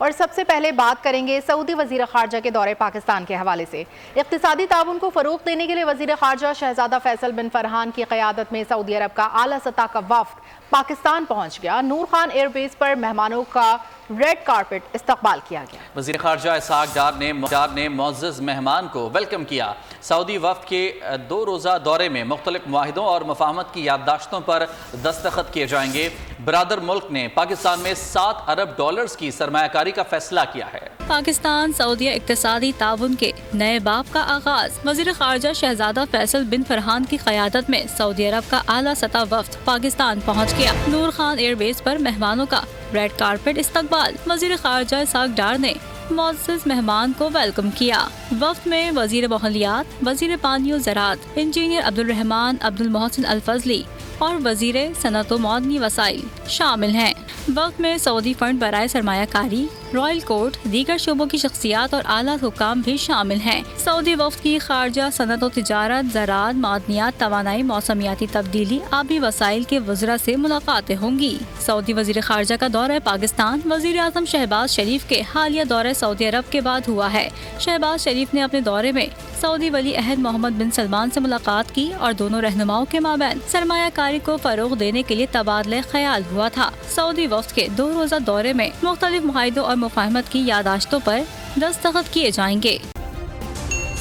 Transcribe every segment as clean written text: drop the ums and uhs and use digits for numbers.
اور سب سے پہلے بات کریں گے سعودی وزیر خارجہ کے دورے پاکستان کے حوالے سے۔ اقتصادی تعاون کو فروغ دینے کے لیے وزیر خارجہ شہزادہ فیصل بن فرحان کی قیادت میں سعودی عرب کا اعلیٰ سطح کا وفد پاکستان پہنچ گیا۔ نور خان ایئر بیس پر مہمانوں کا ریڈ کارپٹ استقبال کیا گیا۔ وزیر خارجہ اسحاق ڈار نے معزز مہمان کو ویلکم کیا۔ سعودی وفد کے 2 روزہ دورے میں مختلف معاہدوں اور مفاہمت کی یادداشتوں پر دستخط کیے جائیں گے۔ برادر ملک نے پاکستان میں $7 ارب کی سرمایہ کاری کا فیصلہ کیا ہے۔ پاکستان سعودیہ اقتصادی تعاون کے نئے باب کا آغاز۔ وزیر خارجہ شہزادہ فیصل بن فرحان کی قیادت میں سعودی عرب کا اعلیٰ سطح وفد پاکستان پہنچ گیا۔ نور خان ایئر بیس پر مہمانوں کا ریڈ کارپٹ استقبال۔ وزیر خارجہ اسحاق ڈار نے معزز مہمان کو ویلکم کیا۔ وفد میں وزیر ماحولیات، وزیر پانی و زراعت انجینئر عبدالرحمان عبدالمحسن الفضلی اور وزیر صنعت و معدنی وسائل شامل ہیں۔ وفد میں سعودی فنڈ برائے سرمایہ کاری، رائل کورٹ، دیگر شعبوں کی شخصیات اور اعلیٰ حکام بھی شامل ہیں۔ سعودی وفد کی خارجہ، صنعت و تجارت، زراعت، معدنیات، توانائی، موسمیاتی تبدیلی، آبی وسائل کے وزراء سے ملاقاتیں ہوں گی۔ سعودی وزیر خارجہ کا دورہ پاکستان وزیر اعظم شہباز شریف کے حالیہ دورہ سعودی عرب کے بعد ہوا ہے۔ شہباز شریف نے اپنے دورے میں سعودی ولی عہد محمد بن سلمان سے ملاقات کی اور دونوں رہنماؤں کے مابین سرمایہ کاری کو فروغ دینے کے لیے تبادلہ خیال ہوا تھا۔ سعودی وفد کے 2 روزہ دورے میں مختلف معاہدوں اور مفاہمت کی یادداشتوں پر دستخط کیے جائیں گے۔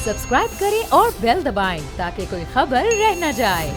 سبسکرائب کریں اور بیل دبائیں تاکہ کوئی خبر رہ نہ جائے۔